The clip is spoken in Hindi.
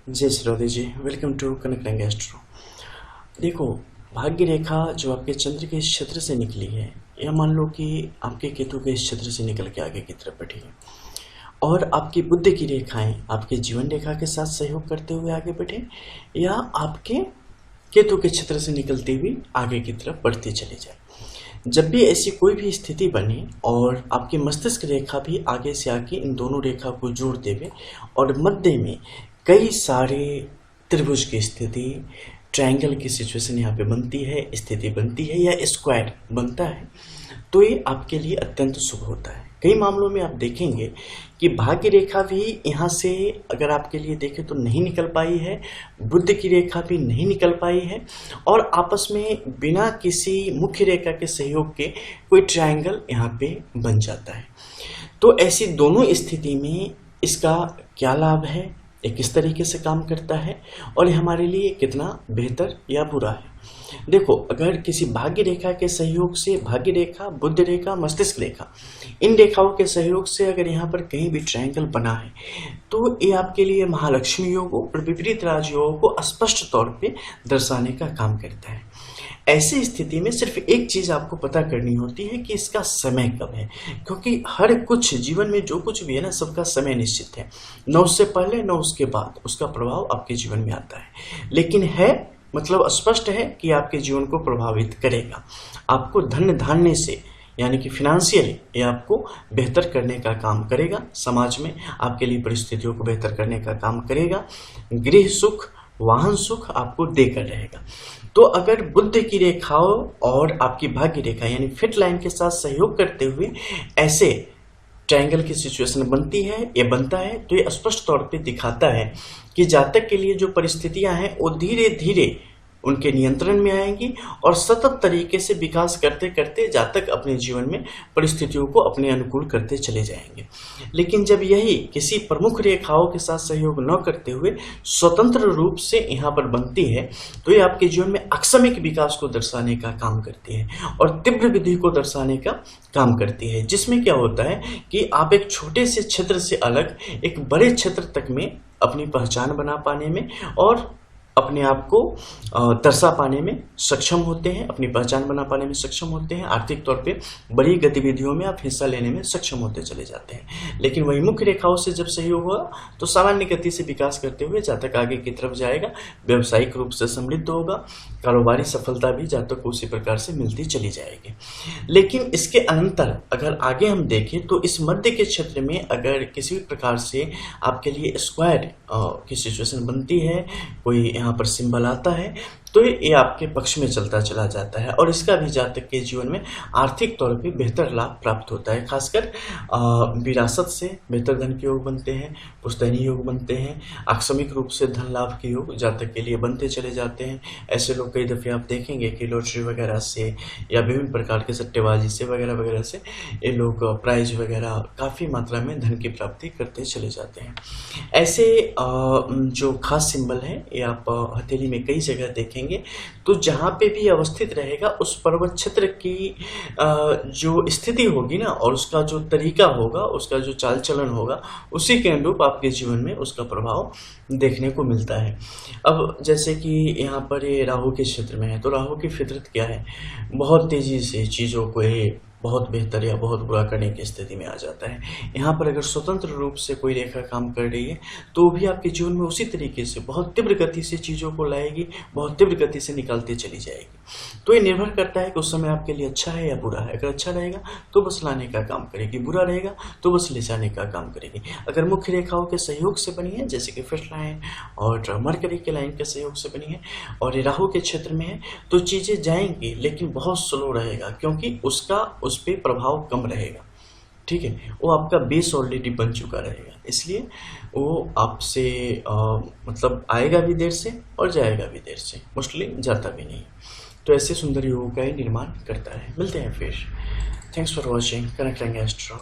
जय श्री राधे जी। वेलकम टू कनक रंग एस्ट्रो। देखो, भाग्य रेखा जो आपके चंद्र के इस क्षेत्र से निकली है, या मान लो कि आपके केतु के इस क्षेत्र से निकल के आगे की तरफ बढ़ी है, और आपकी बुद्धि की रेखाएं आपके जीवन रेखा के साथ सहयोग करते हुए आगे बढ़े, या आपके केतु के क्षेत्र से निकलती हुई आगे की तरफ बढ़ती चली जाए। जब भी ऐसी कोई भी स्थिति बने और आपकी मस्तिष्क रेखा भी आगे से आके इन दोनों रेखा को जोड़ देवे और मध्य में कई सारे त्रिभुज की स्थिति, ट्रायंगल की सिचुएशन यहाँ पे बनती है, स्थिति बनती है, या स्क्वायर बनता है, तो ये आपके लिए अत्यंत शुभ होता है। कई मामलों में आप देखेंगे कि भाग्य रेखा भी यहाँ से अगर आपके लिए देखें तो नहीं निकल पाई है, बुध की रेखा भी नहीं निकल पाई है, और आपस में बिना किसी मुख्य रेखा के सहयोग के कोई ट्रायंगल यहाँ पे बन जाता है। तो ऐसी दोनों स्थिति में इसका क्या लाभ है, ये किस तरीके से काम करता है, और हमारे लिए कितना बेहतर या बुरा है। देखो, अगर किसी भाग्य रेखा के सहयोग से, भाग्य रेखा, बुध रेखा, मस्तिष्क रेखा, इन रेखाओं के सहयोग से अगर यहाँ पर कहीं भी ट्रायंगल बना है, तो ये आपके लिए महालक्ष्मी योगों और विपरीत राजयोगों को स्पष्ट तौर पे दर्शाने का काम करता है। ऐसी स्थिति में सिर्फ एक चीज आपको पता करनी होती है कि इसका समय कब है, क्योंकि हर कुछ जीवन में जो कुछ भी है ना, सबका समय निश्चित है, न उससे पहले न उसके बाद उसका प्रभाव आपके जीवन में आता है। लेकिन है मतलब स्पष्ट है कि आपके जीवन को प्रभावित करेगा, आपको धन धान्य से यानी कि फिनेंशियली ये आपको बेहतर करने का काम करेगा, समाज में आपके लिए परिस्थितियों को बेहतर करने का काम करेगा, गृह सुख, वाहन सुख आपको देकर रहेगा। तो अगर बुध की रेखाओं और आपकी भाग्य रेखा यानी फिट लाइन के साथ सहयोग करते हुए ऐसे ट्रायंगल की सिचुएशन बनती है, ये बनता है, तो ये स्पष्ट तौर पे दिखाता है कि जातक के लिए जो परिस्थितियां हैं वो धीरे धीरे उनके नियंत्रण में आएंगी और सतत तरीके से विकास करते करते जातक अपने जीवन में परिस्थितियों को अपने अनुकूल करते चले जाएंगे। लेकिन जब यही किसी प्रमुख रेखाओं के साथ सहयोग न करते हुए स्वतंत्र रूप से यहाँ पर बनती है, तो ये आपके जीवन में आकस्मिक विकास को दर्शाने का काम करती है और तीव्र विधि को दर्शाने का काम करती है, जिसमें क्या होता है कि आप एक छोटे से क्षेत्र से अलग एक बड़े क्षेत्र तक में अपनी पहचान बना पाने में और अपने आप को दर्शा पाने में सक्षम होते हैं, अपनी पहचान बना पाने में सक्षम होते हैं, आर्थिक तौर पे बड़ी गतिविधियों में आप हिस्सा लेने में सक्षम होते चले जाते हैं। लेकिन वही मुख्य रेखाओं से जब सहयोग होगा तो सामान्य गति से विकास करते हुए जातक आगे की तरफ जाएगा, व्यावसायिक रूप से समृद्ध होगा, कारोबारी सफलता भी जातक को उसी प्रकार से मिलती चली जाएगी। लेकिन इसके अनंतर अगर आगे हम देखें तो इस मध्य के क्षेत्र में अगर किसी भी प्रकार से आपके लिए स्क्वायर की सिचुएशन बनती है, कोई यहाँ पर सिंबल आता है, तो ये आपके पक्ष में चलता चला जाता है और इसका भी जातक के जीवन में आर्थिक तौर पे बेहतर लाभ प्राप्त होता है। खासकर विरासत से बेहतर धन के योग बनते हैं, पुश्तैनी योग बनते हैं, आकस्मिक रूप से धन लाभ के योग जातक के लिए बनते चले जाते हैं। ऐसे लोग कई दफ़े आप देखेंगे कि लॉटरी वगैरह से या विभिन्न प्रकार के सट्टेबाजी से वगैरह वगैरह से ये लोग प्राइज वगैरह काफ़ी मात्रा में धन की प्राप्ति करते चले जाते हैं। ऐसे जो खास सिंबल है ये आप हथेली में कई जगह देखेंगे, तो जहां पे भी अवस्थित रहेगा उस पर्वत क्षेत्र की जो स्थिति होगी ना और उसका जो तरीका होगा, उसका जो चाल चलन होगा, उसी के अनुरूप आपके जीवन में उसका प्रभाव देखने को मिलता है। अब जैसे कि यहाँ पर ये राहु के क्षेत्र में है, तो राहु की फितरत क्या है, बहुत तेजी से चीज़ों को बहुत बेहतर या बहुत बुरा करने की स्थिति में आ जाता है। यहाँ पर अगर स्वतंत्र रूप से कोई रेखा काम कर रही है तो भी आपके जीवन में उसी तरीके से बहुत तीव्र गति से चीज़ों को लाएगी, बहुत तीव्र गति से निकालती चली जाएगी। तो ये निर्भर करता है कि उस समय आपके लिए अच्छा है या बुरा है। अगर अच्छा रहेगा तो बस लाने का काम करेगी, बुरा रहेगा तो बस ले जाने का काम करेगी। अगर मुख्य रेखाओं के सहयोग से बनी है, जैसे कि फिट लाइन और मरकरी के लाइन के सहयोग से बनी है और ये राहु के क्षेत्र में है, तो चीज़ें जाएंगी लेकिन बहुत स्लो रहेगा, क्योंकि उसका उस पर प्रभाव कम रहेगा। ठीक है, वो आपका बेस ऑलरेडी बन चुका रहेगा, इसलिए वो आपसे मतलब आएगा भी देर से और जाएगा भी देर से, मोस्टली जाता भी नहीं। तो ऐसे सुंदर योगों का ही निर्माण करता है। मिलते हैं फिर। थैंक्स फॉर वॉचिंग कनक रंग एस्ट्रो।